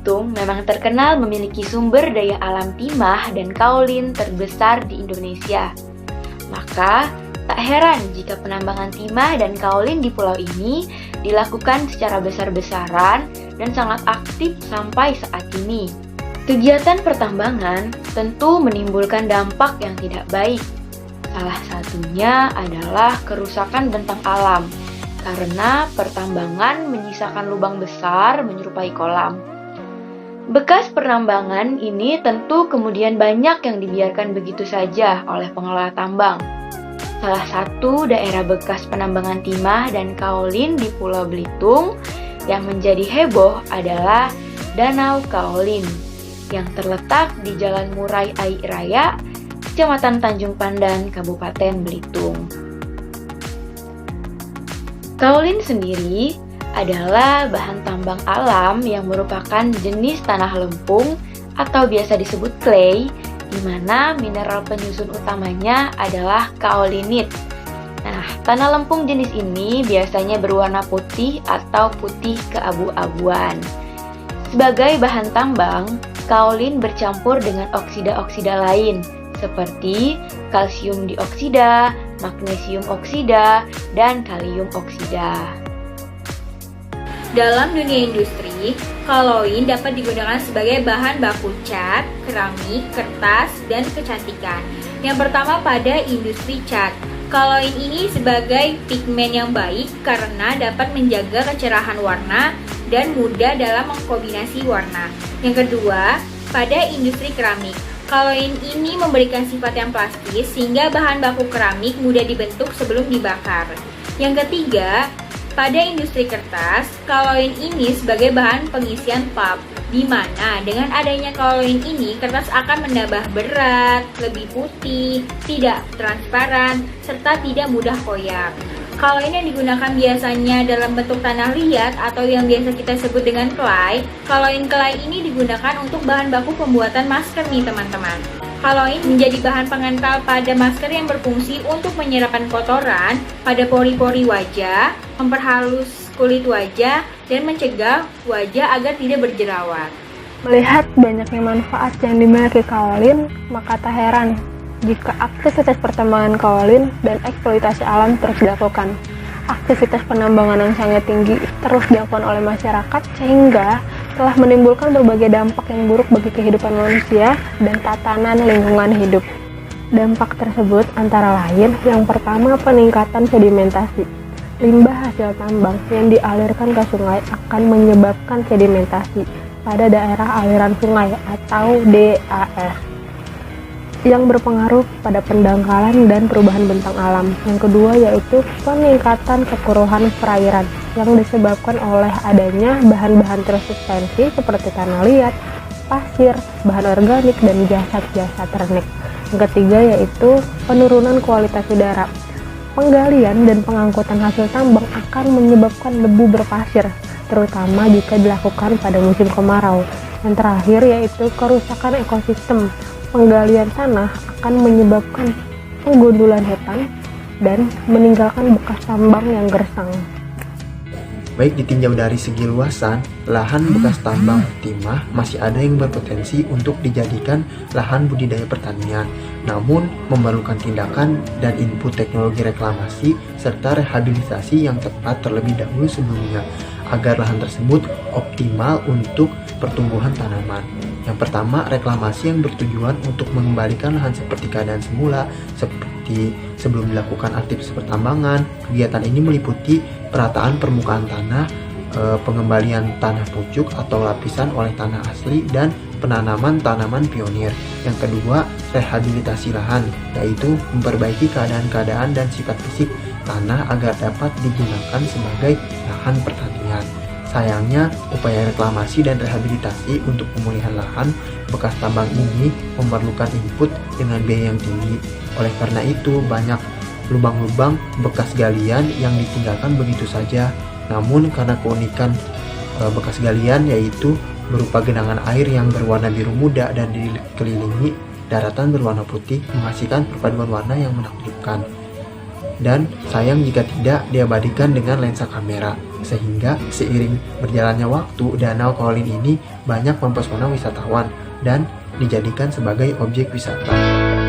Belitung memang terkenal memiliki sumber daya alam timah dan kaolin terbesar di Indonesia. Maka, tak heran jika penambangan timah dan kaolin di pulau ini dilakukan secara besar-besaran dan sangat aktif sampai saat ini. Kegiatan pertambangan tentu menimbulkan dampak yang tidak baik. Salah satunya adalah kerusakan bentang alam, karena pertambangan menyisakan lubang besar menyerupai kolam. Bekas penambangan ini tentu kemudian banyak yang dibiarkan begitu saja oleh pengelola tambang. Salah satu daerah bekas penambangan timah dan kaolin di Pulau Belitung yang menjadi heboh adalah Danau Kaolin yang terletak di Jalan Murai Ai Raya, Kecamatan Tanjung Pandan, Kabupaten Belitung. Kaolin sendiri adalah bahan tambang alam yang merupakan jenis tanah lempung atau biasa disebut clay, di mana mineral penyusun utamanya adalah kaolinit. Nah, tanah lempung jenis ini biasanya berwarna putih atau putih keabu-abuan. Sebagai bahan tambang, kaolin bercampur dengan oksida-oksida lain seperti kalsium dioksida, magnesium oksida, dan kalium oksida. Dalam dunia industri, kaolin dapat digunakan sebagai bahan baku cat, keramik, kertas, dan kecantikan. Yang pertama pada industri cat. Kaolin ini sebagai pigmen yang baik karena dapat menjaga kecerahan warna dan mudah dalam mengkombinasi warna. Yang kedua, pada industri keramik. Kaolin ini memberikan sifat yang plastis sehingga bahan baku keramik mudah dibentuk sebelum dibakar. Yang ketiga, pada industri kertas, kaolin ini sebagai bahan pengisian pulp, di mana dengan adanya kaolin ini kertas akan menambah berat, lebih putih, tidak transparan, serta tidak mudah koyak. Kaolin yang digunakan biasanya dalam bentuk tanah liat atau yang biasa kita sebut dengan kelai. Kaolin kelai ini digunakan untuk bahan baku pembuatan masker nih teman-teman. Kaolin menjadi bahan pengental pada masker yang berfungsi untuk menyerapkan kotoran pada pori-pori wajah, memperhalus kulit wajah, dan mencegah wajah agar tidak berjerawat. Melihat banyaknya manfaat yang dimiliki kaolin, maka tak heran jika aktivitas pertambangan kaolin dan eksploitasi alam terus dilakukan. Aktivitas penambangan yang sangat tinggi terus dilakukan oleh masyarakat sehingga telah menimbulkan berbagai dampak yang buruk bagi kehidupan manusia dan tatanan lingkungan hidup. Dampak tersebut antara lain yang pertama peningkatan sedimentasi. Limbah hasil tambang yang dialirkan ke sungai akan menyebabkan sedimentasi pada daerah aliran sungai atau DAS yang berpengaruh pada pendangkalan dan perubahan bentang alam. Yang kedua yaitu peningkatan kekeruhan perairan yang disebabkan oleh adanya bahan-bahan tersuspensi seperti tanah liat, pasir, bahan organik, dan jasad-jasad ternik. Yang ketiga yaitu penurunan kualitas udara. Penggalian dan pengangkutan hasil tambang akan menyebabkan debu berpasir, terutama jika dilakukan pada musim kemarau. Yang terakhir yaitu kerusakan ekosistem. Penggalian tanah akan menyebabkan penggundulan hutan dan meninggalkan bekas tambang yang gersang. Baik ditinjau dari segi luasan, lahan bekas tambang timah masih ada yang berpotensi untuk dijadikan lahan budidaya pertanian, namun memerlukan tindakan dan input teknologi reklamasi serta rehabilitasi yang tepat terlebih dahulu sebelumnya, agar lahan tersebut optimal untuk pertumbuhan tanaman. Yang pertama, reklamasi yang bertujuan untuk mengembalikan lahan seperti keadaan semula, seperti sebelum dilakukan aktivitas pertambangan. Kegiatan ini meliputi perataan permukaan tanah, pengembalian tanah pucuk atau lapisan oleh tanah asli, dan penanaman tanaman pionir. Yang kedua, rehabilitasi lahan, yaitu memperbaiki keadaan-keadaan dan sifat fisik tanah agar dapat digunakan sebagai lahan pertanian. Sayangnya, upaya reklamasi dan rehabilitasi untuk pemulihan lahan bekas tambang ini memerlukan input dengan biaya yang tinggi. Oleh karena itu, banyak lubang-lubang bekas galian yang ditinggalkan begitu saja. Namun, karena keunikan bekas galian yaitu berupa genangan air yang berwarna biru muda dan dikelilingi daratan berwarna putih, menghasilkan perpaduan warna yang menakjubkan. dan sayang jika tidak diabadikan dengan lensa kamera. Sehingga seiring berjalannya waktu, Danau Kaolin ini banyak mempesona wisatawan dan dijadikan sebagai objek wisata.